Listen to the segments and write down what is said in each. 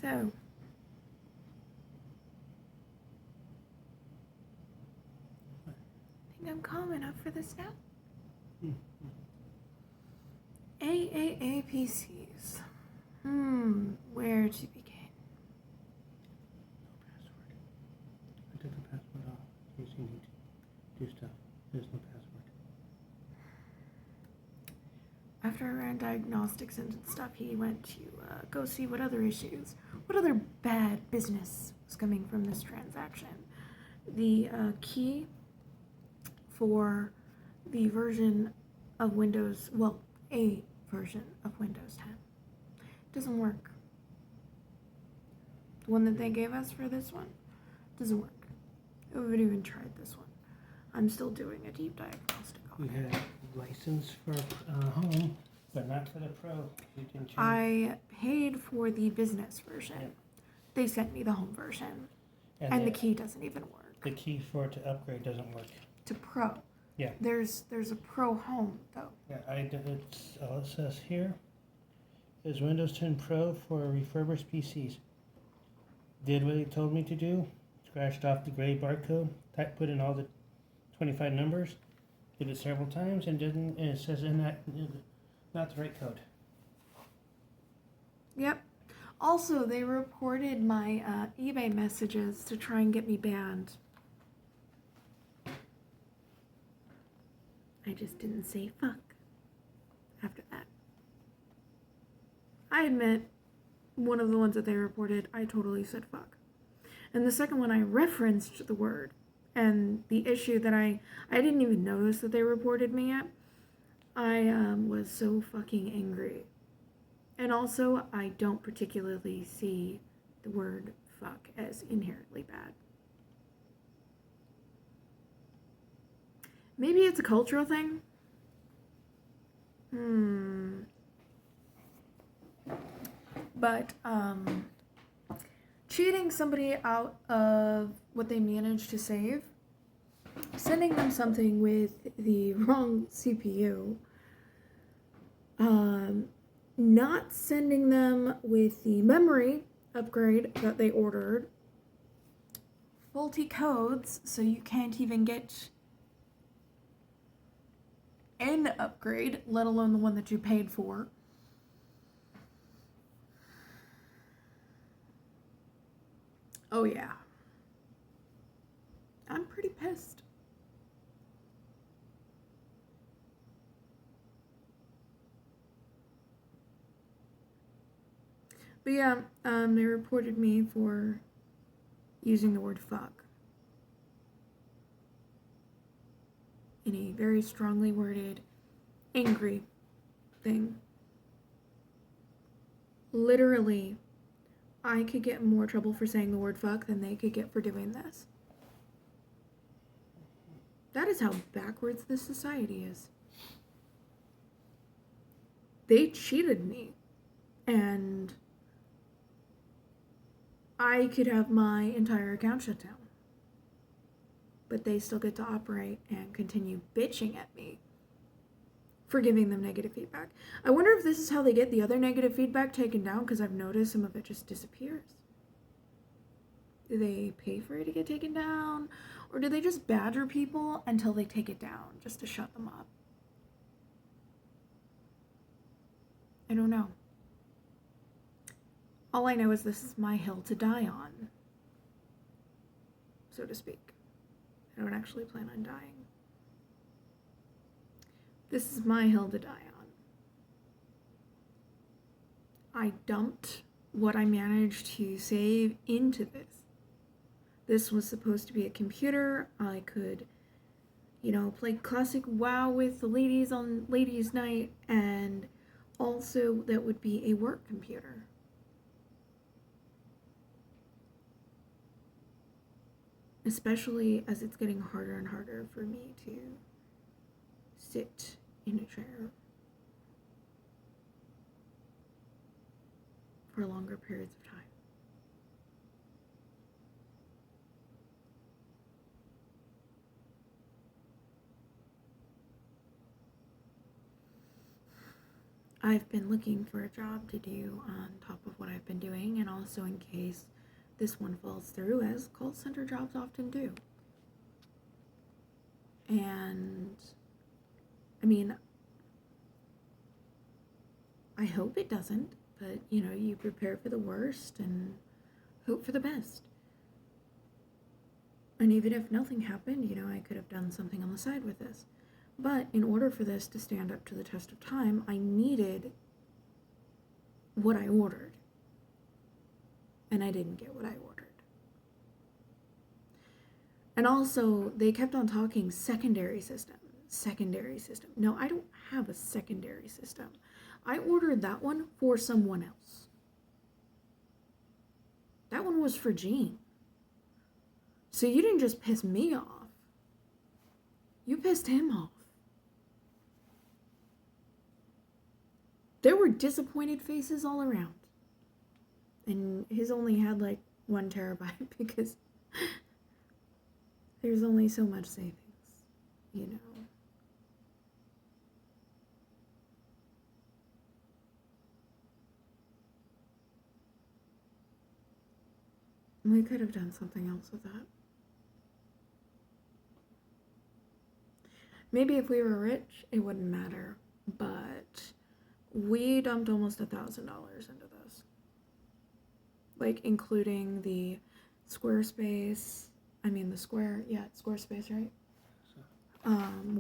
So, I think I'm calm enough for this now. AAA PCs. Where to begin? No password. I took the password off in case you need to do stuff. There's no password. After I ran diagnostics and stuff, he went to go see what other bad business was coming from this transaction. The key for the version of Windows, well, a version of Windows 10, doesn't work. The one that they gave us for this one doesn't work. I haven't even tried this one. I'm still doing a deep diagnostic on We had license for home, but not for the pro. We didn't change. I paid for the business version. Yeah. They sent me the home version, and the key doesn't even work. The key for it to upgrade doesn't work. To pro. Yeah. There's a pro home though. Yeah, it's all it says here is Windows 10 Pro for refurbished PCs. Did what it told me to do. Scratched off the gray barcode. Put in all the 25 numbers. Did it several times and didn't. And it says not the right code. Yep. Also, they reported my eBay messages to try and get me banned. I just didn't say fuck after that. I admit, one of the ones that they reported, I totally said fuck. And the second one, I referenced the word. And the issue that I didn't even notice that they reported me at. I was so fucking angry. And also, I don't particularly see the word fuck as inherently bad. Maybe it's a cultural thing. But, cheating somebody out of what they managed to save, sending them something with the wrong CPU, not sending them with the memory upgrade that they ordered, faulty codes so you can't even get an upgrade, let alone the one that you paid for. Oh yeah. I'm pretty pissed. But yeah, they reported me for using the word fuck in a very strongly worded, angry thing. Literally, I could get in more trouble for saying the word fuck than they could get for doing this. That is how backwards this society is. They cheated me, and I could have my entire account shut down. But they still get to operate and continue bitching at me for giving them negative feedback. I wonder if this is how they get the other negative feedback taken down, because I've noticed some of it just disappears. Do they pay for it to get taken down? Or do they just badger people until they take it down just to shut them up? I don't know. All I know is this is my hill to die on, so to speak. I don't actually plan on dying. This is my hill to die on. I dumped what I managed to save into this. This was supposed to be a computer. I could, play classic WoW with the ladies on ladies' night, and also that would be a work computer. Especially as it's getting harder and harder for me to sit in a chair for longer periods of time. I've been looking for a job to do on top of what I've been doing, researching, and also in case this one falls through, as call center jobs often do. And I mean, I hope it doesn't, but you prepare for the worst and hope for the best. And even if nothing happened, I could have done something on the side with this. But in order for this to stand up to the test of time, I needed what I ordered. And I didn't get what I ordered. And also, they kept on talking secondary system. No, I don't have a secondary system. I ordered that one for someone else. That one was for Gene. So you didn't just piss me off. You pissed him off. There were disappointed faces all around. And his only had like 1 terabyte because there's only so much savings, We could have done something else with that. Maybe if we were rich, it wouldn't matter. But we dumped almost $1,000 into this. Like, including the Squarespace, Squarespace, right?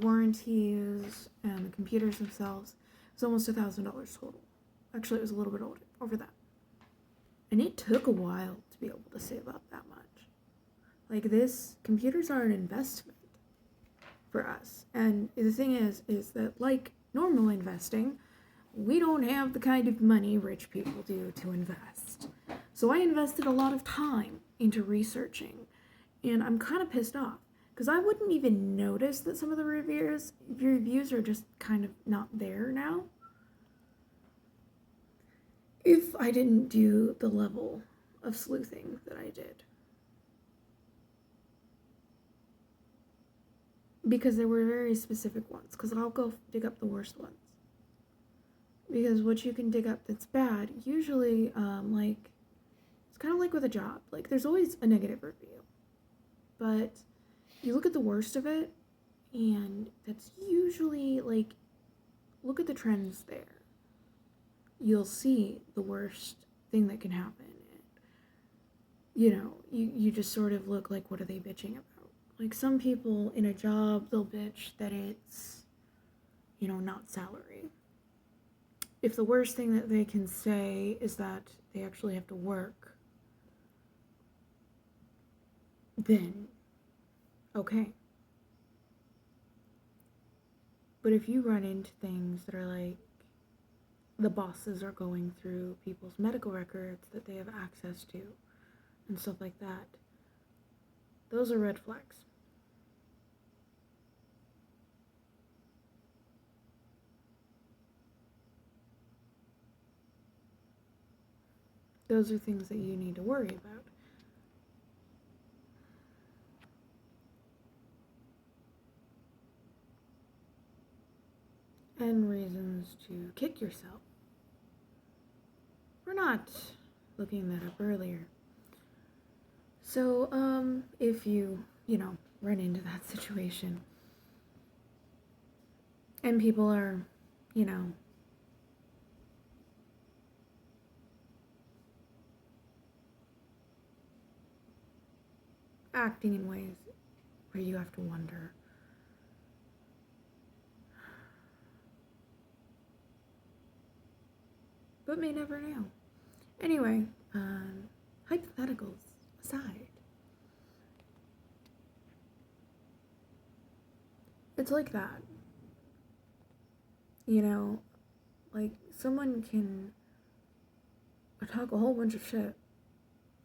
Warranties and the computers themselves. It was almost $1,000 total. Actually, it was a little bit over that. And it took a while to be able to save up that much. Like, computers are an investment for us. And the thing is that, like normal investing, we don't have the kind of money rich people do to invest. So I invested a lot of time into researching, and I'm kind of pissed off because I wouldn't even notice that some of the reviews are just kind of not there now if I didn't do the level of sleuthing that I did. Because there were very specific ones, because I'll go dig up the worst ones. Because what you can dig up that's bad, usually, it's kind of like with a job. Like, there's always a negative review. But you look at the worst of it, and that's usually, look at the trends there. You'll see the worst thing that can happen. You just sort of look like, what are they bitching about? Like, some people in a job, they'll bitch that it's, not salary. If the worst thing that they can say is that they actually have to work, then, okay. But if you run into things that are like, the bosses are going through people's medical records that they have access to, and stuff like that, those are red flags. Those are things that you need to worry about. And reasons to kick yourself for not looking that up earlier. So, if you, run into that situation and people are, acting in ways where you have to wonder, but may never know. Anyway, hypotheticals aside, it's like that. Someone can talk a whole bunch of shit,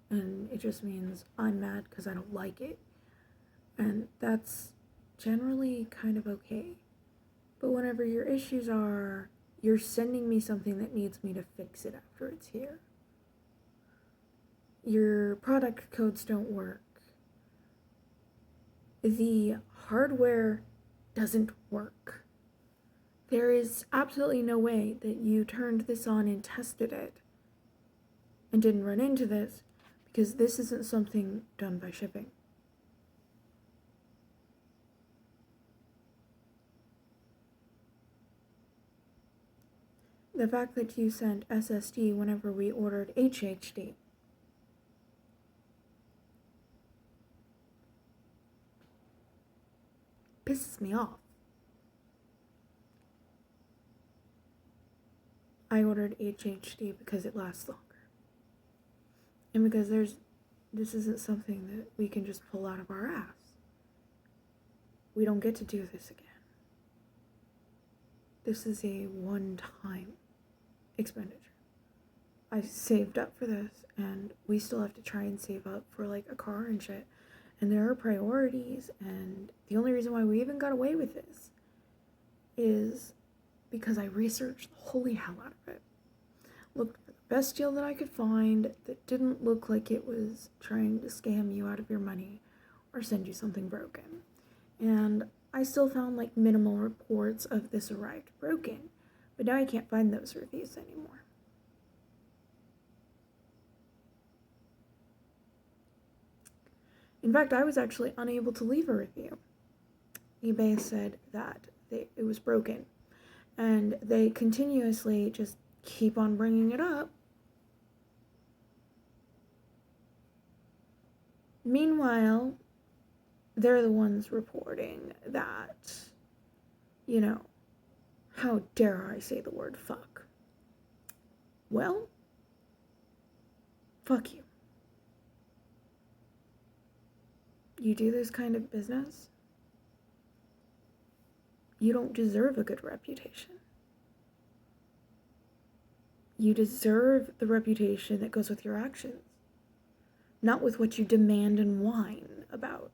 and it just means I'm mad because I don't like it. And that's generally kind of okay. But whenever your issues are, you're sending me something that needs me to fix it after it's here. Your product codes don't work. The hardware doesn't work. There is absolutely no way that you turned this on and tested it and didn't run into this, because this isn't something done by shipping. The fact that you sent SSD whenever we ordered HHD. Pisses me off. I ordered HHD because it lasts longer. And because this isn't something that we can just pull out of our ass. We don't get to do this again. This is a one-time expenditure. I saved up for this, and we still have to try and save up for like a car and shit. And there are priorities, and the only reason why we even got away with this is because I researched the holy hell out of it. Looked for the best deal that I could find that didn't look like it was trying to scam you out of your money or send you something broken. And I still found like minimal reports of this arrived broken, but now I can't find those reviews anymore. In fact, I was actually unable to leave a review. eBay said that it was broken, and they continuously just keep on bringing it up. Meanwhile, they're the ones reporting that, how dare I say the word fuck? Well, fuck you. You do this kind of business, you don't deserve a good reputation. You deserve the reputation that goes with your actions, not with what you demand and whine about.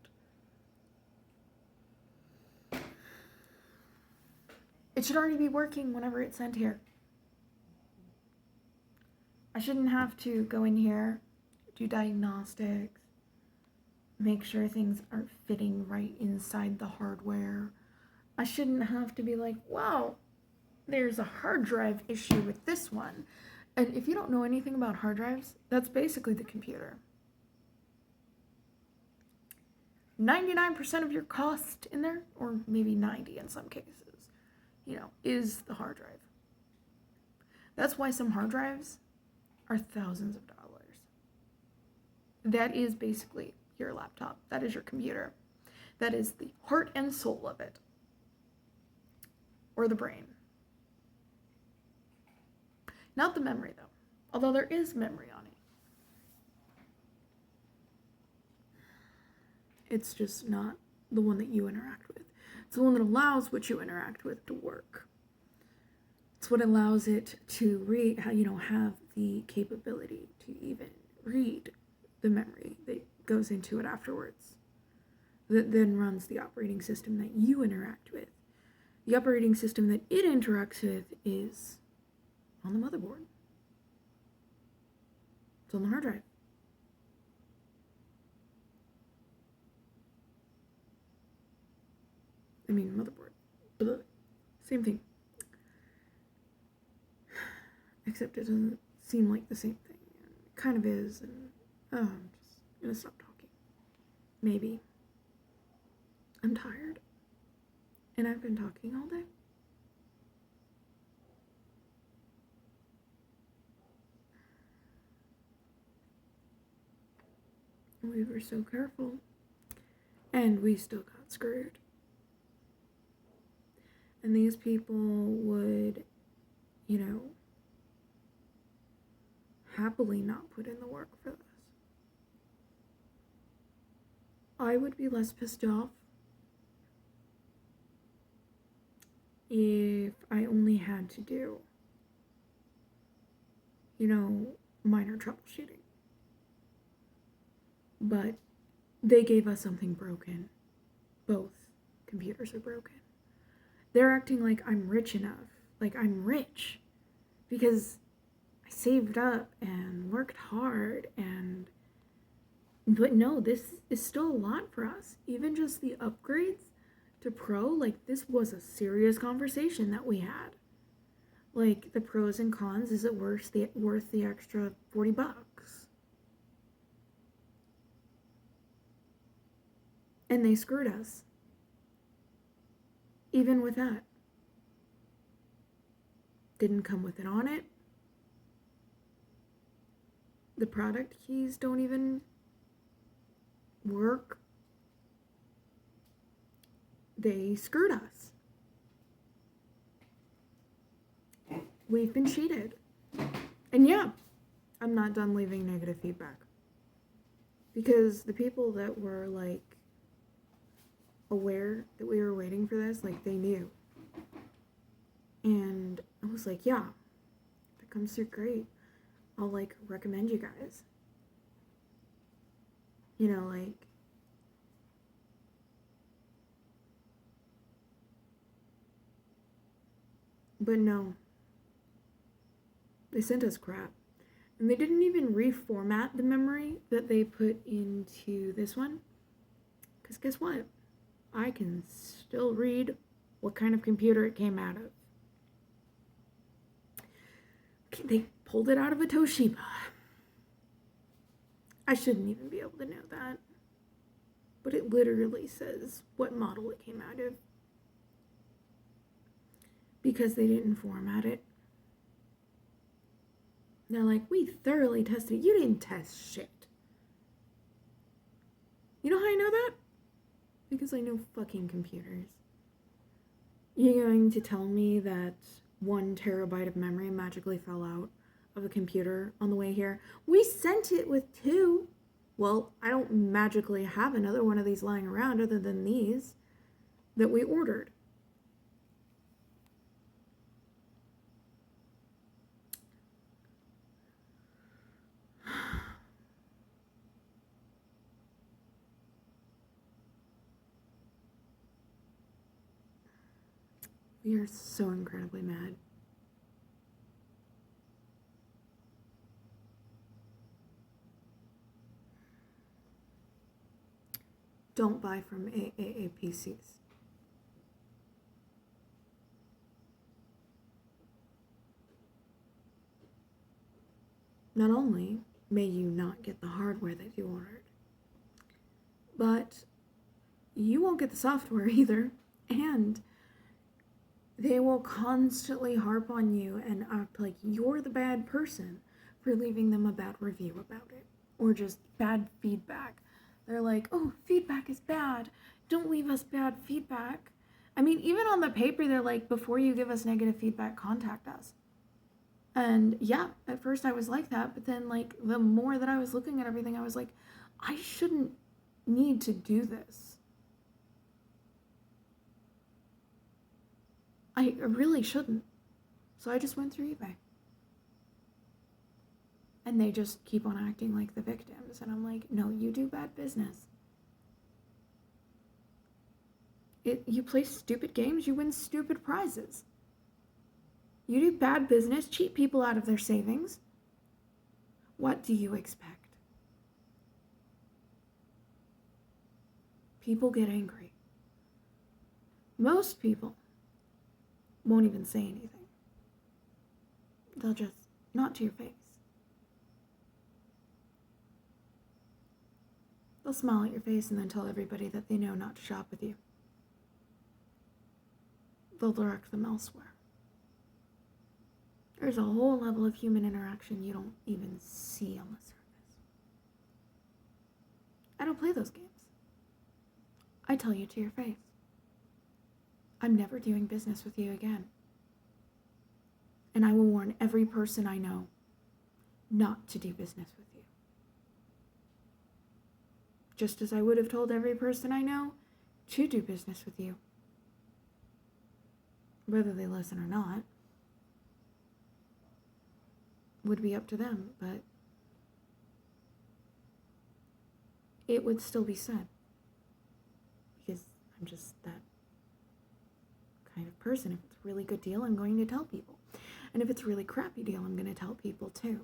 It should already be working whenever it's sent here. I shouldn't have to go in here, do diagnostics, make sure things are fitting right inside the hardware. I shouldn't have to be like, wow, there's a hard drive issue with this one. And if you don't know anything about hard drives, that's basically the computer. 99% of your cost in there, or maybe 90 in some cases, is the hard drive. That's why some hard drives are thousands of dollars. That is basically your laptop. That is your computer. That is the heart and soul of it. Or the brain. Not the memory, though. Although there is memory on it. It's just not the one that you interact with. It's the one that allows what you interact with to work. It's what allows it to have the capability to even read the memory that goes into it afterwards. That then runs the operating system that you interact with. The operating system that it interacts with is on the motherboard. It's on the hard drive. Motherboard. Blah. Same thing. Except it doesn't seem like the same thing. It kind of is, and I'm just gonna stop talking. Maybe. I'm tired. And I've been talking all day. We were so careful. And we still got screwed. And these people would, happily not put in the work for this. I would be less pissed off if I only had to do, minor troubleshooting. But they gave us something broken. Both computers are broken. They're acting like I'm rich enough. Like I'm rich. Because I saved up and worked hard but no, this is still a lot for us. Even just the upgrades to Pro, this was a serious conversation that we had. The pros and cons, is it worth the extra $40? And they screwed us. Even with that. Didn't come with it on it. The product keys don't even work. They screwed us. We've been cheated. And yeah, I'm not done leaving negative feedback. Because the people that were like aware that we were waiting for this, like they knew. And I was like, yeah, if it comes through, great. I'll like recommend you guys. You know, like, but no, they sent us crap. And they didn't even reformat the memory that they put into this one. Because guess what? I can still read what kind of computer it came out of. Okay, they pulled it out of a Toshiba. I shouldn't even be able to know that. But it literally says what model it came out of. Because they didn't format it. They're like, we thoroughly tested it. You didn't test shit. You know how I know that? Because I know fucking computers. You're going to tell me that 1 terabyte of memory magically fell out of a computer on the way here? We sent it with 2. Well, I don't magically have another one of these lying around other than these that we ordered. We are so incredibly mad. Don't buy from AAA PCs. Not only may you not get the hardware that you ordered, but you won't get the software either, and they will constantly harp on you and act like you're the bad person for leaving them a bad review about it, or just bad feedback. They're like, oh, feedback is bad. Don't leave us bad feedback. I mean, even on the paper, they're like, before you give us negative feedback, contact us. And yeah, at first I was like that, but then like the more that I was looking at everything, I was like, I shouldn't need to do this. I really shouldn't. So I just went through eBay. And they just keep on acting like the victims. And I'm like, no, you do bad business. You play stupid games, you win stupid prizes. You do bad business, cheat people out of their savings. What do you expect? People get angry. Most people won't even say anything. They'll just not to your face. They'll smile at your face and then tell everybody that they know not to shop with you. They'll direct them elsewhere. There's a whole level of human interaction you don't even see on the surface. I don't play those games. I tell you to your face. I'm never doing business with you again. And I will warn every person I know not to do business with you. Just as I would have told every person I know to do business with you. Whether they listen or not would be up to them, but it would still be said. Because I'm just that kind of person. If it's a really good deal, I'm going to tell people. And if it's a really crappy deal, I'm going to tell people too.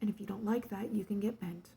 And if you don't like that, you can get bent.